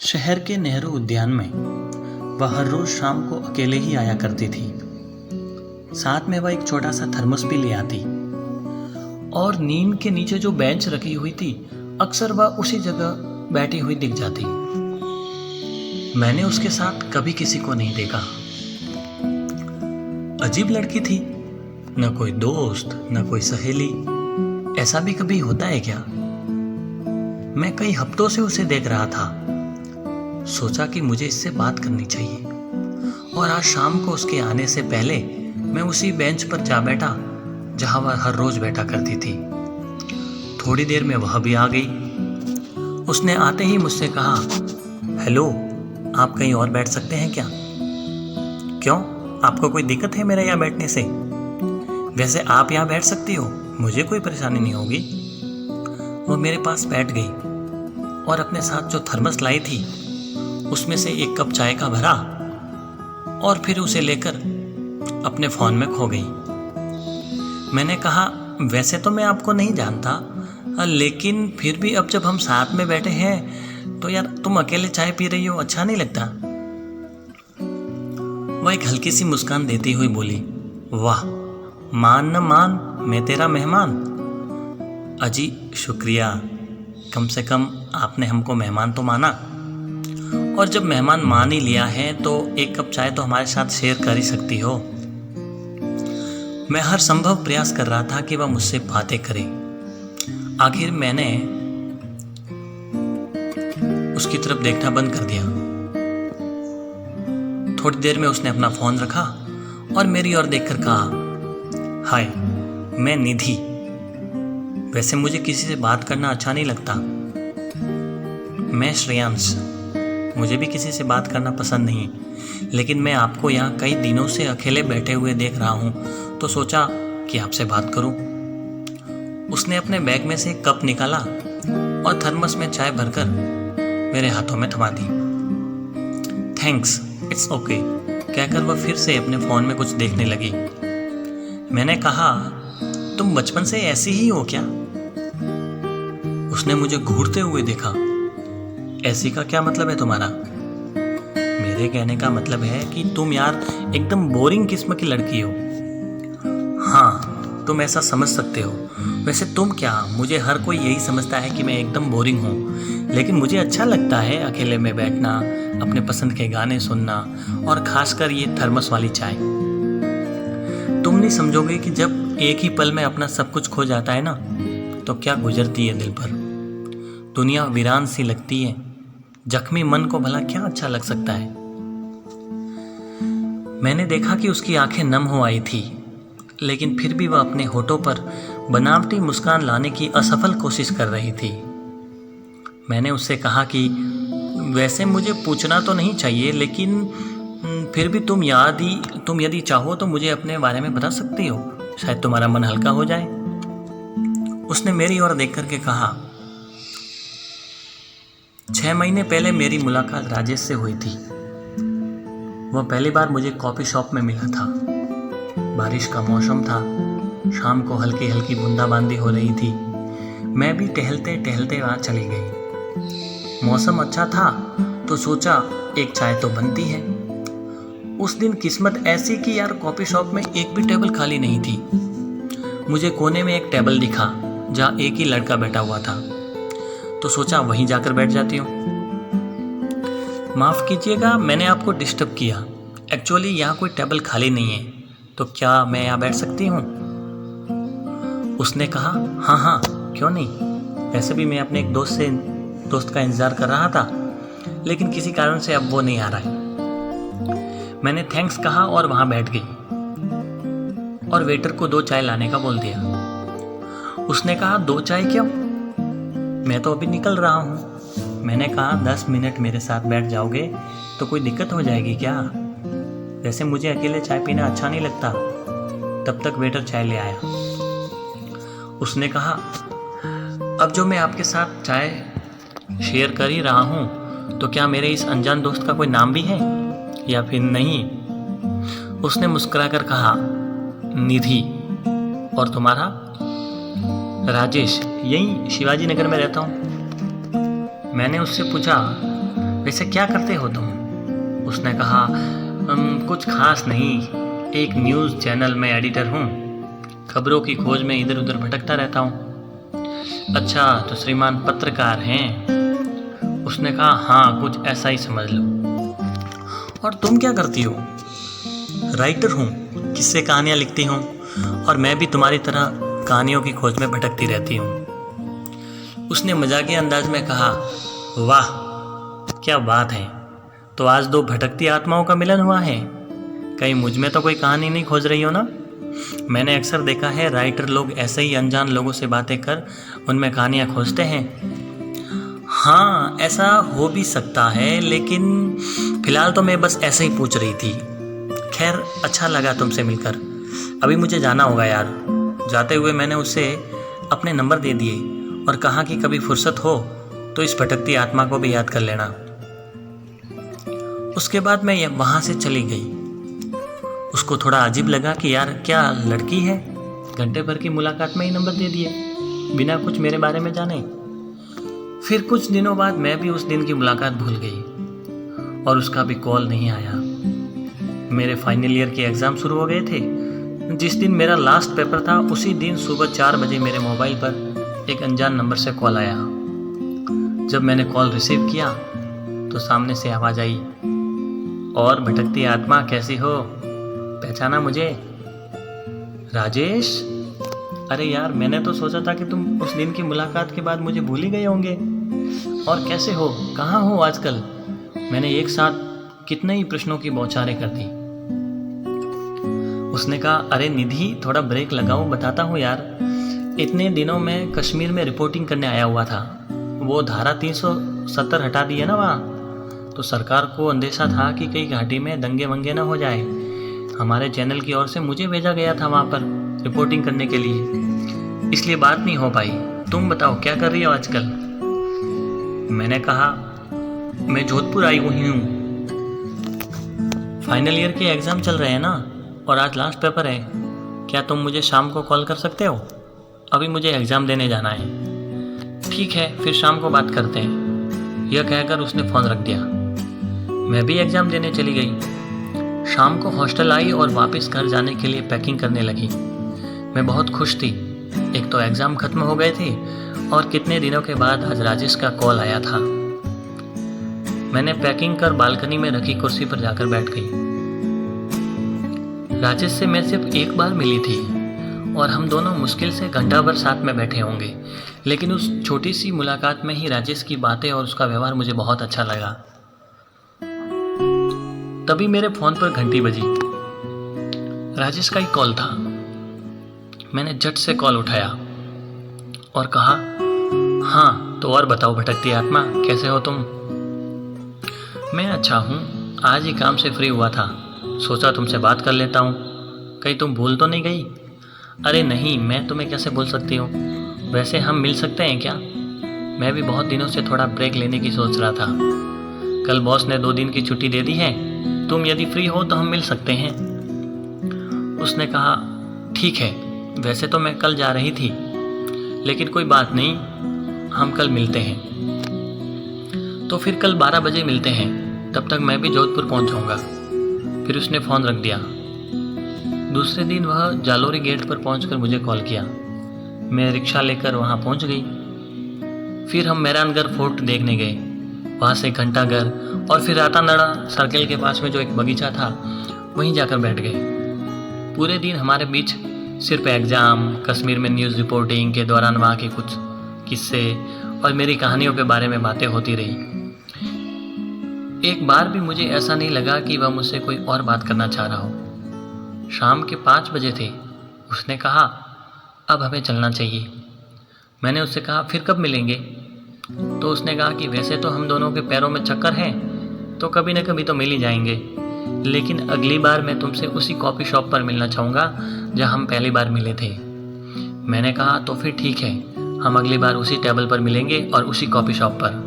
शहर के नेहरू उद्यान में वह हर रोज शाम को अकेले ही आया करती थी। साथ में वह एक छोटा सा थर्मस भी ले आती और नीम के नीचे जो बेंच रखी हुई थी अक्सर वह उसी जगह बैठी हुई दिख जाती। मैंने उसके साथ कभी किसी को नहीं देखा। अजीब लड़की थी, न कोई दोस्त न कोई सहेली। ऐसा भी कभी होता है क्या? मैं कई हफ्तों से उसे देख रहा था। सोचा कि मुझे इससे बात करनी चाहिए और आज शाम को उसके आने से पहले मैं उसी बेंच पर जा बैठा जहां वह हर रोज बैठा करती थी। थोड़ी देर में वह भी आ गई। उसने आते ही मुझसे कहा, हेलो, आप कहीं और बैठ सकते हैं क्या? क्यों, आपको कोई दिक्कत है मेरे यहाँ बैठने से? वैसे आप यहाँ बैठ सकती हो, मुझे कोई परेशानी नहीं होगी। वो मेरे पास बैठ गई और अपने साथ जो थर्मस लाई थी उसमें से एक कप चाय का भरा और फिर उसे लेकर अपने फ़ोन में खो गई। मैंने कहा, वैसे तो मैं आपको नहीं जानता, लेकिन फिर भी अब जब हम साथ में बैठे हैं तो यार तुम अकेले चाय पी रही हो, अच्छा नहीं लगता? वह एक हल्की सी मुस्कान देती हुई बोली, वाह, मान न मान, मैं तेरा मेहमान। अजी शुक्रिया, कम से कम आपने हमको मेहमान तो माना। और जब मेहमान मान ही लिया है तो एक कप चाय तो हमारे साथ शेयर कर ही सकती हो। मैं हर संभव प्रयास कर रहा था कि वह मुझसे बातें करे। आखिर मैंने उसकी तरफ देखना बंद कर दिया। थोड़ी देर में उसने अपना फोन रखा और मेरी ओर देखकर कहा, हाय, मैं निधि। वैसे मुझे किसी से बात करना अच्छा नहीं लगता। मैं श्रेयांश, मुझे भी किसी से बात करना पसंद नहीं, लेकिन मैं आपको यहाँ कई दिनों से अकेले बैठे हुए देख रहा हूँ तो सोचा कि आपसे बात करूँ। उसने अपने बैग में से एक कप निकाला और थर्मस में चाय भरकर मेरे हाथों में थमा दी। थैंक्स, इट्स ओके, कहकर वह फिर से अपने फ़ोन में कुछ देखने लगी। मैंने कहा, तुम बचपन से ऐसी ही हो क्या? उसने मुझे घूरते हुए देखा। ऐसी का क्या मतलब है तुम्हारा? मेरे कहने का मतलब है कि तुम यार एकदम बोरिंग किस्म की लड़की हो। हाँ, तुम ऐसा समझ सकते हो। वैसे तुम क्या, मुझे हर कोई यही समझता है कि मैं एकदम बोरिंग हूँ, लेकिन मुझे अच्छा लगता है अकेले में बैठना, अपने पसंद के गाने सुनना और खासकर ये थर्मस वाली चाय। तुम नहीं समझोगे कि जब एक ही पल में अपना सब कुछ खो जाता है ना, तो क्या गुजरती है दिल पर। दुनिया वीरान सी लगती है। जख्मी मन को भला क्या अच्छा लग सकता है। मैंने देखा कि उसकी आंखें नम हो आई थी, लेकिन फिर भी वह अपने होठों पर बनावटी मुस्कान लाने की असफल कोशिश कर रही थी। मैंने उससे कहा कि वैसे मुझे पूछना तो नहीं चाहिए, लेकिन फिर भी तुम यदि चाहो तो मुझे अपने बारे में बता सकती हो, शायद तुम्हारा मन हल्का हो जाए। उसने मेरी ओर देख करके कहा, 6 महीने पहले मेरी मुलाकात राजेश से हुई थी। वह पहली बार मुझे कॉफ़ी शॉप में मिला था। बारिश का मौसम था, शाम को हल्की हल्की बूंदाबांदी हो रही थी। मैं भी टहलते टहलते वहाँ चली गई। मौसम अच्छा था तो सोचा एक चाय तो बनती है। उस दिन किस्मत ऐसी कि यार कॉफ़ी शॉप में एक भी टेबल खाली नहीं थी। मुझे कोने में एक टेबल दिखा जहाँ एक ही लड़का बैठा हुआ था, तो सोचा वहीं जाकर बैठ जाती हूँ। माफ़ कीजिएगा, मैंने आपको डिस्टर्ब किया। एक्चुअली यहाँ कोई टेबल खाली नहीं है, तो क्या मैं यहाँ बैठ सकती हूँ? उसने कहा, हाँ हाँ, क्यों नहीं। वैसे भी मैं अपने एक दोस्त का इंतज़ार कर रहा था, लेकिन किसी कारण से अब वो नहीं आ रहा है। मैंने थैंक्स कहा और वहाँ बैठ गई और वेटर को 2 चाय लाने का बोल दिया। उसने कहा, 2 चाय क्यों? मैं तो अभी निकल रहा हूँ। मैंने कहा, 10 मिनट मेरे साथ बैठ जाओगे तो कोई दिक्कत हो जाएगी क्या? वैसे मुझे अकेले चाय पीना अच्छा नहीं लगता। तब तक वेटर चाय ले आया। उसने कहा, अब जो मैं आपके साथ चाय शेयर कर ही रहा हूँ, तो क्या मेरे इस अनजान दोस्त का कोई नाम भी है या फिर नहीं? उसने मुस्कुराकर कहा, निधि। और तुम्हारा? राजेश, यहीं शिवाजी नगर में रहता हूँ। मैंने उससे पूछा, वैसे क्या करते हो तुम?" उसने कहा, कुछ खास नहीं, एक न्यूज़ चैनल में एडिटर हूँ, खबरों की खोज में इधर उधर भटकता रहता हूँ। "अच्छा, तो श्रीमान पत्रकार हैं?" उसने कहा, "हाँ, कुछ ऐसा ही समझ लो।" "और तुम क्या करती हो?" "राइटर हूँ, किस्से कहानियाँ लिखती हूँ, और मैं भी तुम्हारी तरह कहानियों की खोज में भटकती रहती हूँ।" उसने मजाकिया अंदाज में कहा, "वाह, क्या बात है, तो आज दो भटकती आत्माओं का मिलन हुआ है। कहीं मुझ में तो कोई कहानी नहीं खोज रही हो ना? मैंने अक्सर देखा है राइटर लोग ऐसे ही अनजान लोगों से बातें कर उनमें कहानियाँ खोजते हैं।" "हाँ, ऐसा हो भी सकता है, लेकिन फिलहाल तो मैं बस ऐसे ही पूछ रही थी। खैर, अच्छा लगा तुमसे मिलकर। अभी मुझे जाना होगा यार।" जाते हुए मैंने उसे अपने नंबर दे दिए और कहा कि कभी फुर्सत हो तो इस भटकती आत्मा को भी याद कर लेना। उसके बाद मैं वहाँ से चली गई। उसको थोड़ा अजीब लगा कि यार क्या लड़की है, घंटे भर की मुलाकात में ही नंबर दे दिए, बिना कुछ मेरे बारे में जाने। फिर कुछ दिनों बाद मैं भी उस दिन की मुलाकात भूल गई और उसका भी कॉल नहीं आया। मेरे फाइनल ईयर के एग्ज़ाम शुरू हो गए थे। जिस दिन मेरा लास्ट पेपर था, उसी दिन सुबह 4 बजे मेरे मोबाइल पर एक अनजान नंबर से कॉल आया। जब मैंने कॉल रिसीव किया तो सामने से आवाज़ आई, "और भटकती आत्मा, कैसी हो? पहचाना मुझे?" "राजेश? अरे यार, मैंने तो सोचा था कि तुम उस दिन की मुलाकात के बाद मुझे भूल ही गए होंगे। और कैसे हो, कहाँ हो आजकल?" मैंने एक साथ कितने ही प्रश्नों की बौछारें कर दी। उसने कहा, "अरे निधि, थोड़ा ब्रेक लगाओ, बताता हूँ यार। इतने दिनों में कश्मीर में रिपोर्टिंग करने आया हुआ था। वो धारा 370 हटा दी है ना वहाँ, तो सरकार को अंदेशा था कि कहीं घाटी में दंगे वंगे ना हो जाए। हमारे चैनल की ओर से मुझे भेजा गया था वहाँ पर रिपोर्टिंग करने के लिए, इसलिए बात नहीं हो पाई। तुम बताओ, क्या कर रही हो आजकल?" मैंने कहा, "मैं जोधपुर आई हुई हूँ। फाइनल ईयर के एग्ज़ाम चल रहे हैं ना, और आज लास्ट पेपर है। क्या तुम मुझे शाम को कॉल कर सकते हो? अभी मुझे एग्ज़ाम देने जाना है।" "ठीक है, फिर शाम को बात करते हैं।" यह कहकर उसने फ़ोन रख दिया। मैं भी एग्ज़ाम देने चली गई। शाम को हॉस्टल आई और वापस घर जाने के लिए पैकिंग करने लगी। मैं बहुत खुश थी। एक तो एग्ज़ाम ख़त्म हो गए थे और कितने दिनों के बाद आज राजेश का कॉल आया था। मैंने पैकिंग कर बालकनी में रखी कुर्सी पर जाकर बैठ गई। राजेश से मैं सिर्फ एक बार मिली थी और हम दोनों मुश्किल से घंटा भर साथ में बैठे होंगे, लेकिन उस छोटी सी मुलाकात में ही राजेश की बातें और उसका व्यवहार मुझे बहुत अच्छा लगा। तभी मेरे फ़ोन पर घंटी बजी। राजेश का ही कॉल था। मैंने झट से कॉल उठाया और कहा, "हाँ, तो और बताओ भटकती आत्मा, कैसे हो तुम?" "मैं अच्छा हूँ, आज ही काम से फ्री हुआ था, सोचा तुमसे बात कर लेता हूँ। कहीं तुम भूल तो नहीं गई?" "अरे नहीं, मैं तुम्हें कैसे भूल सकती हूँ। वैसे हम मिल सकते हैं क्या? मैं भी बहुत दिनों से थोड़ा ब्रेक लेने की सोच रहा था। कल बॉस ने 2 दिन की छुट्टी दे दी है, तुम यदि फ्री हो तो हम मिल सकते हैं।" उसने कहा, "ठीक है, वैसे तो मैं कल जा रही थी, लेकिन कोई बात नहीं, हम कल मिलते हैं। तो फिर कल 12 बजे मिलते हैं, तब तक मैं भी जोधपुर पहुंच जाऊंगा।" फिर उसने फ़ोन रख दिया। दूसरे दिन वह जालोरी गेट पर पहुंचकर मुझे कॉल किया। मैं रिक्शा लेकर वहां पहुंच गई। फिर हम मेहरानगढ़ फोर्ट देखने गए, वहाँ से घंटाघर और फिर रातानाड़ा सर्किल के पास में जो एक बगीचा था, वहीं जाकर बैठ गए। पूरे दिन हमारे बीच सिर्फ एग्ज़ाम, कश्मीर में न्यूज़ रिपोर्टिंग के दौरान वहाँ के कुछ किस्से और मेरी कहानियों के बारे में बातें होती रही। एक बार भी मुझे ऐसा नहीं लगा कि वह मुझसे कोई और बात करना चाह रहा हो। शाम के 5 बजे थे। उसने कहा, "अब हमें चलना चाहिए।" मैंने उससे कहा, "फिर कब मिलेंगे?" तो उसने कहा कि वैसे तो हम दोनों के पैरों में चक्कर है, तो कभी न कभी तो मिल ही जाएंगे, लेकिन अगली बार मैं तुमसे उसी कॉफ़ी शॉप पर मिलना चाहूँगा जहाँ हम पहली बार मिले थे। मैंने कहा, "तो फिर ठीक है, हम अगली बार उसी टेबल पर मिलेंगे और उसी कॉफ़ी शॉप पर।"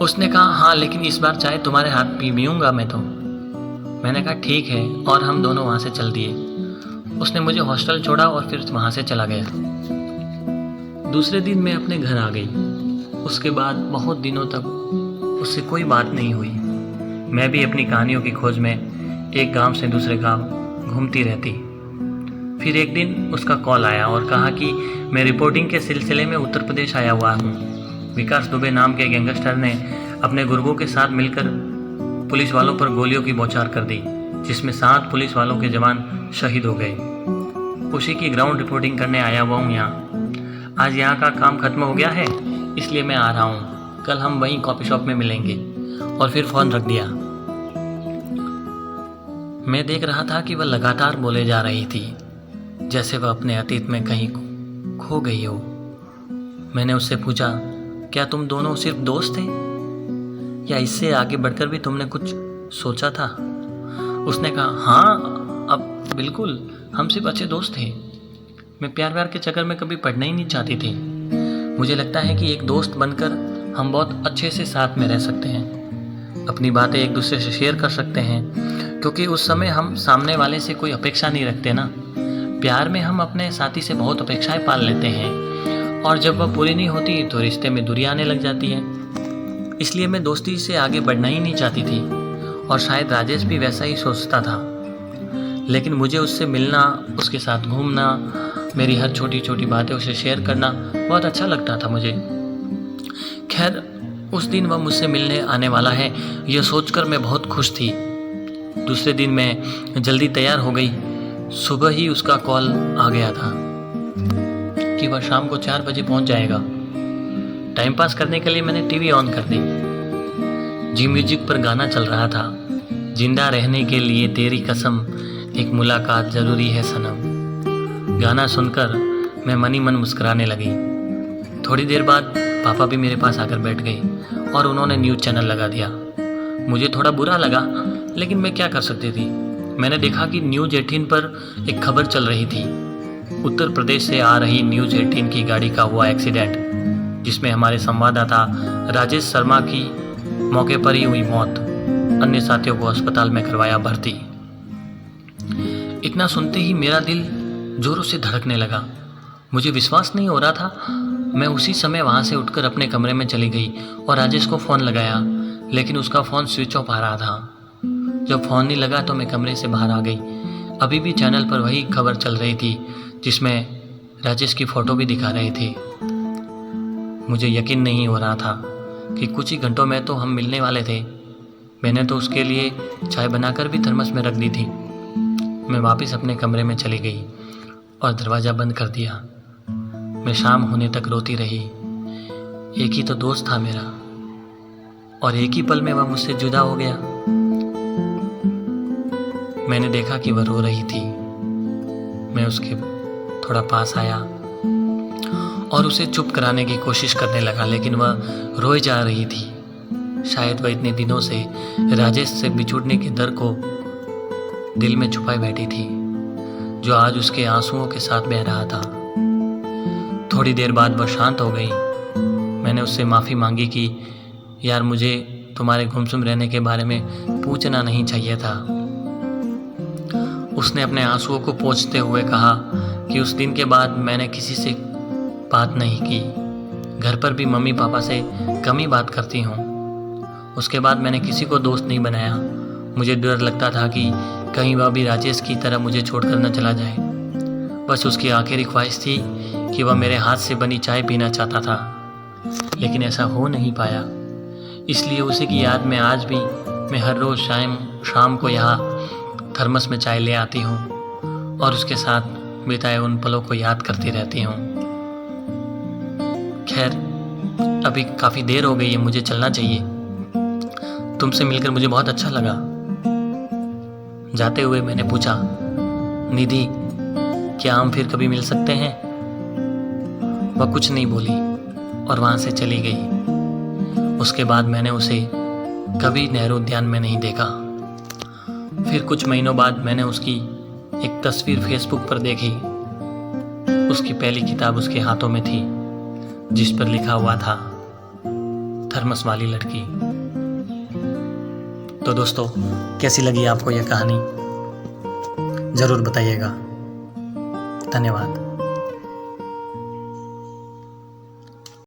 उसने कहा, "हाँ, लेकिन इस बार चाय तुम्हारे हाथ पीऊँगा मैं तो।" मैंने कहा, "ठीक है", और हम दोनों वहाँ से चल दिए। उसने मुझे हॉस्टल छोड़ा और फिर वहाँ से चला गया। दूसरे दिन मैं अपने घर आ गई। उसके बाद बहुत दिनों तक उससे कोई बात नहीं हुई। मैं भी अपनी कहानियों की खोज में एक गांव से दूसरे गांव घूमती रहती। फिर एक दिन उसका कॉल आया और कहा कि मैं रिपोर्टिंग के सिलसिले में उत्तर प्रदेश आया हुआ हूँ। विकास दुबे नाम के गैंगस्टर ने अपने गुर्गों के साथ मिलकर पुलिस वालों पर गोलियों की बौछार कर दी, जिसमें 7 पुलिस वालों के जवान शहीद हो गए। उसी की ग्राउंड रिपोर्टिंग करने आया हुआ हूँ यहाँ। आज यहाँ का काम खत्म हो गया है, इसलिए मैं आ रहा हूँ। कल हम वहीं कॉफ़ी शॉप में मिलेंगे। और फिर फ़ोन रख दिया। मैं देख रहा था कि वह लगातार बोले जा रही थी, जैसे वह अपने अतीत में कहीं खो गई हो। मैंने उससे पूछा, क्या तुम दोनों सिर्फ दोस्त थे या इससे आगे बढ़कर भी तुमने कुछ सोचा था? उसने कहा, हाँ, अब बिल्कुल, हम सिर्फ अच्छे दोस्त थे। मैं प्यार के चक्कर में कभी पड़ना ही नहीं चाहती थी। मुझे लगता है कि एक दोस्त बनकर हम बहुत अच्छे से साथ में रह सकते हैं, अपनी बातें एक दूसरे से शेयर कर सकते हैं, क्योंकि उस समय हम सामने वाले से कोई अपेक्षा नहीं रखते ना। प्यार में हम अपने साथी से बहुत अपेक्षाएं पाल लेते हैं, और जब वह पूरी नहीं होती तो रिश्ते में दूरी आने लग जाती है। इसलिए मैं दोस्ती से आगे बढ़ना ही नहीं चाहती थी, और शायद राजेश भी वैसा ही सोचता था। लेकिन मुझे उससे मिलना, उसके साथ घूमना, मेरी हर छोटी छोटी बातें उसे शेयर करना बहुत अच्छा लगता था मुझे। खैर, उस दिन वह मुझसे मिलने आने वाला है, यह सोचकर मैं बहुत खुश थी। दूसरे दिन मैं जल्दी तैयार हो गई। सुबह ही उसका कॉल आ गया था कि वह शाम को 4 बजे पहुंच जाएगा। टाइम पास करने के लिए मैंने टीवी ऑन कर दी। जी म्यूजिक पर गाना चल रहा था, जिंदा रहने के लिए तेरी कसम, एक मुलाकात ज़रूरी है सनम। गाना सुनकर मैं मन ही मन मुस्कुराने लगी। थोड़ी देर बाद पापा भी मेरे पास आकर बैठ गए और उन्होंने न्यूज़ चैनल लगा दिया। मुझे थोड़ा बुरा लगा, लेकिन मैं क्या कर सकती थी। मैंने देखा कि न्यूज़ 18 पर एक खबर चल रही थी। उत्तर प्रदेश से आ रही न्यूज़ 18 की गाड़ी का हुआ एक्सीडेंट, जिसमें हमारे संवाददाता राजेश शर्मा की मौके पर ही हुई मौत। अन्य साथियों को अस्पताल में करवाया भर्ती। इतना सुनते ही मेरा दिल जोरों से धड़कने लगा। मुझे विश्वास नहीं हो रहा था। मैं उसी समय वहाँ से उठकर अपने कमरे में चली गई और राजेश को फ़ोन लगाया, लेकिन उसका फ़ोन स्विच ऑफ आ रहा था। जब फ़ोन नहीं लगा तो मैं कमरे से बाहर आ गई। अभी भी चैनल पर वही खबर चल रही थी, जिसमें राजेश की फ़ोटो भी दिखा रहे थे। मुझे यकीन नहीं हो रहा था कि कुछ ही घंटों में तो हम मिलने वाले थे। मैंने तो उसके लिए चाय बनाकर भी थर्मस में रख दी थी। मैं वापस अपने कमरे में चली गई और दरवाज़ा बंद कर दिया। मैं शाम होने तक रोती रही। एक ही तो दोस्त था मेरा, और एक ही पल में वह मुझसे जुदा हो गया। मैंने देखा कि वह रो रही थी। मैं उसके थोड़ा पास आया और उसे चुप कराने की कोशिश करने लगा, लेकिन वह रोए जा रही थी। शायद वह इतने दिनों से राजेश से बिछुड़ने के डर को दिल में छुपाए बैठी थी, जो आज उसके आंसुओं के साथ बह रहा था। थोड़ी देर बाद वह शांत हो गई। मैंने उससे माफ़ी मांगी कि यार, मुझे तुम्हारे गुमसुम रहने के बारे में पूछना नहीं चाहिए था। उसने अपने आंसुओं को पोंछते हुए कहा कि उस दिन के बाद मैंने किसी से बात नहीं की। घर पर भी मम्मी पापा से कम ही बात करती हूँ। उसके बाद मैंने किसी को दोस्त नहीं बनाया। मुझे डर लगता था कि कहीं वह भी राजेश की तरह मुझे छोड़कर न चला जाए। बस उसकी आखिरी ख्वाहिश थी कि वह मेरे हाथ से बनी चाय पीना चाहता था, लेकिन ऐसा हो नहीं पाया। इसलिए उसी की याद में आज भी मैं हर रोज़ शाम को यहाँ थर्मस में चाय ले आती हूँ और उसके साथ बिताए उन पलों को याद करती रहती हूँ। खैर, अभी काफ़ी देर हो गई है, मुझे चलना चाहिए। तुमसे मिलकर मुझे बहुत अच्छा लगा। जाते हुए मैंने पूछा, निधि, क्या हम फिर कभी मिल सकते हैं? वह कुछ नहीं बोली और वहाँ से चली गई। उसके बाद मैंने उसे कभी नेहरू उद्यान में नहीं देखा। फिर कुछ महीनों बाद मैंने उसकी एक तस्वीर फेसबुक पर देखी। उसकी पहली किताब उसके हाथों में थी, जिस पर लिखा हुआ था थर्मस वाली लड़की। तो दोस्तों, कैसी लगी आपको यह कहानी? ज़रूर बताइएगा। धन्यवाद।